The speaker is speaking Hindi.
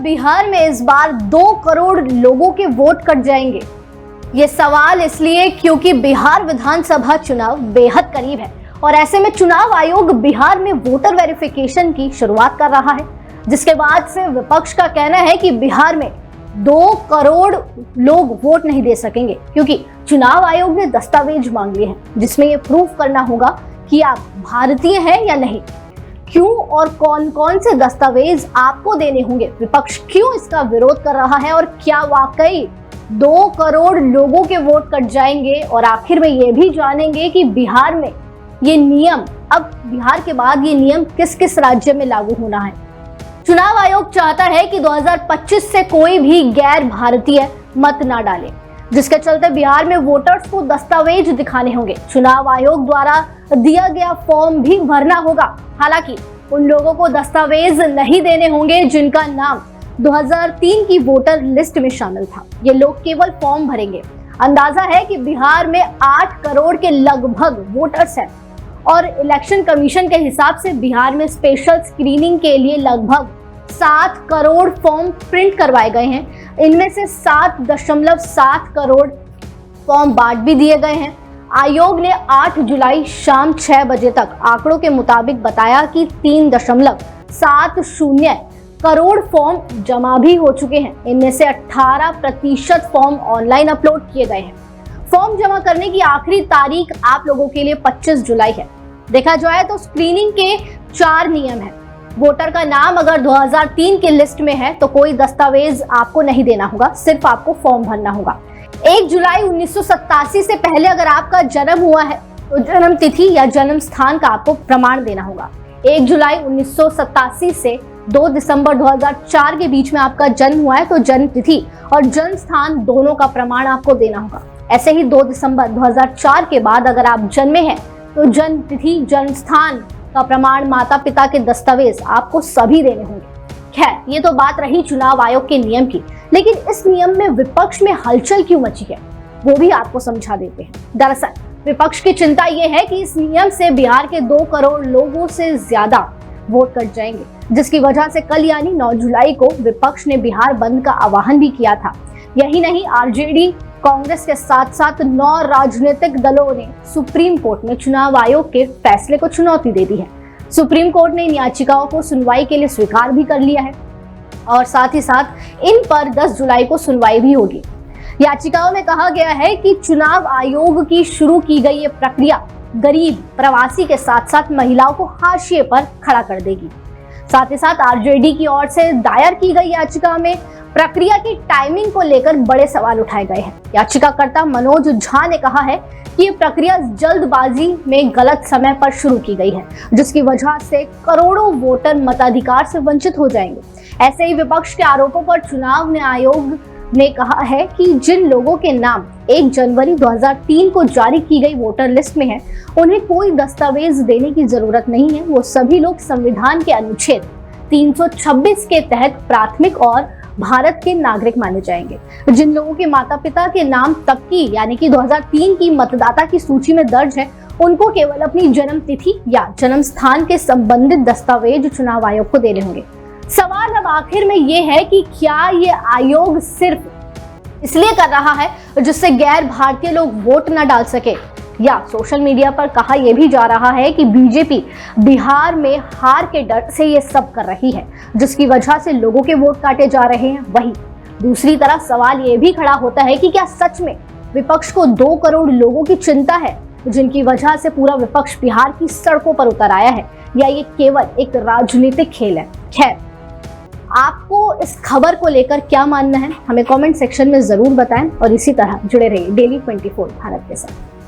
बिहार में इस बार 2 करोड़ लोगों के वोट कट जाएंगे? ये सवाल इसलिए क्योंकि बिहार विधानसभा चुनाव बेहद करीब है और ऐसे में चुनाव आयोग बिहार में वोटर वेरिफिकेशन की शुरुआत कर रहा है, जिसके बाद से विपक्ष का कहना है कि बिहार में 2 करोड़ लोग वोट नहीं दे सकेंगे क्योंकि चुनाव आयोग ने दस्तावेज मांग लिए हैं जिसमें ये प्रूफ करना होगा कि आप भारतीय हैं या नहीं। क्यों और कौन कौन से दस्तावेज आपको देने होंगे, विपक्ष क्यों इसका विरोध कर रहा है और क्या वाकई 2 करोड़ लोगों के वोट कट जाएंगे, और आखिर में ये भी जानेंगे कि बिहार में ये नियम, अब बिहार के बाद ये नियम किस किस राज्य में लागू होना है। चुनाव आयोग चाहता है कि 2025 से कोई भी गैर भारतीय मत ना डाले, जिसके चलते बिहार में वोटर्स को दस्तावेज दिखाने होंगे। चुनाव आयोग द्वारा दिया गया फॉर्म भी भरना होगा। हालांकि उन लोगों को दस्तावेज नहीं देने होंगे जिनका नाम 2003 की वोटर लिस्ट में शामिल था। ये लोग केवल फॉर्म भरेंगे। अंदाजा है कि बिहार में 8 करोड़ के लगभग वोटर्स हैं और इलेक्शन कमीशन के हिसाब से बिहार में स्पेशल स्क्रीनिंग के लिए लगभग 7 करोड़ फॉर्म प्रिंट करवाए गए हैं। इनमें से 7.7 करोड़ फॉर्म बांट भी दिए गए हैं। आयोग ने 8 जुलाई शाम 6 बजे तक आंकड़ों के मुताबिक बताया कि 3.70 करोड़ फॉर्म जमा भी हो चुके हैं। इनमें से 18% फॉर्म ऑनलाइन अपलोड किए गए हैं। फॉर्म जमा करने की आखिरी तारीख आप लोगों के लिए 25 जुलाई है। देखा जाए तो स्क्रीनिंग के 4 नियम हैं। वोटर का नाम अगर 2003 की लिस्ट में है तो कोई दस्तावेज आपको नहीं देना होगा, सिर्फ आपको फॉर्म भरना होगा। 1 जुलाई 1987 से पहले अगर आपका जन्म हुआ है तो जन्म तिथि या जन्म स्थान का आपको प्रमाण देना होगा। 1 जुलाई 1987 से 2 दिसंबर 2004 के बीच में आपका जन्म हुआ है तो जन्म तिथि और जन्म स्थान दोनों का प्रमाण आपको देना होगा। ऐसे ही 2 दिसंबर 2004 के बाद अगर आप जन्मे हैं तो जन्म तिथि, जन्म स्थान का प्रमाण, माता पिता के दस्तावेज आपको सभी देने होंगे। खैर, ये तो बात रही चुनाव आयोग के नियम की, लेकिन इस नियम में विपक्ष में हलचल क्यों मची है वो भी आपको समझा देते हैं। दरअसल विपक्ष की चिंता ये है कि इस नियम से बिहार के 2 करोड़ लोगों से ज्यादा वोट कट जाएंगे, जिसकी वजह से कल यानी 9 जुलाई को विपक्ष ने बिहार बंद का आह्वान भी किया था। यही नहीं, आरजेडी, कांग्रेस के साथ साथ 9 राजनीतिक दलों ने सुप्रीम कोर्ट में चुनाव आयोग के फैसले को चुनौती दे दी है। सुप्रीम कोर्ट ने इन याचिकाओं को सुनवाई के लिए स्वीकार भी कर लिया है और साथ ही साथ इन पर 10 जुलाई को सुनवाई भी होगी। याचिकाओं में कहा गया है कि चुनाव आयोग की शुरू की गई ये प्रक्रिया गरीब, प्रवासी के साथ साथ महिलाओं को हाशिए पर खड़ा कर देगी। साथ ही साथ आरजेडी की ओर से दायर की गई याचिका में प्रक्रिया की टाइमिंग को लेकर बड़े सवाल उठाए गए हैं। याचिकाकर्ता मनोज झा ने कहा है कि ये प्रक्रिया जल्दबाजी में गलत समय पर शुरू की गई है, जिसकी वजह से करोड़ों वोटर मताधिकार से वंचित हो जाएंगे। ऐसे ही विपक्ष के आरोपों पर चुनाव आयोग ने कहा है कि जिन लोगों के नाम 1 जनवरी 2003 को जारी की गई वोटर लिस्ट में है, उन्हें कोई दस्तावेज देने की जरूरत नहीं है। वो सभी लोग संविधान के अनुच्छेद 326 के तहत प्राथमिक और भारत के नागरिक माने जाएंगे। जिन लोगों के माता पिता के नाम तब की यानी कि 2003 की मतदाता की सूची में दर्ज है, उनको केवल अपनी जन्म तिथि या जन्म स्थान के संबंधित दस्तावेज चुनाव आयोग को देने होंगे। सवाल अब आखिर में ये है कि क्या ये आयोग सिर्फ इसलिए कर रहा है जिससे गैर भारतीय लोग वोट न डाल सके, या सोशल मीडिया पर कहा यह भी जा रहा है कि बीजेपी बिहार में हार के डर से ये सब कर रही है, जिसकी वजह से लोगों के वोट काटे जा रहे हैं। वहीं दूसरी तरफ सवाल ये भी खड़ा होता है कि क्या सच में विपक्ष को 2 करोड़ लोगों की चिंता है जिनकी वजह से पूरा विपक्ष बिहार की सड़कों पर उतर आया है, या ये केवल एक राजनीतिक खेल है। खैर, आपको इस खबर को लेकर क्या मानना है हमें कमेंट सेक्शन में जरूर बताएं और इसी तरह जुड़े रहिए डेली 24 भारत के साथ।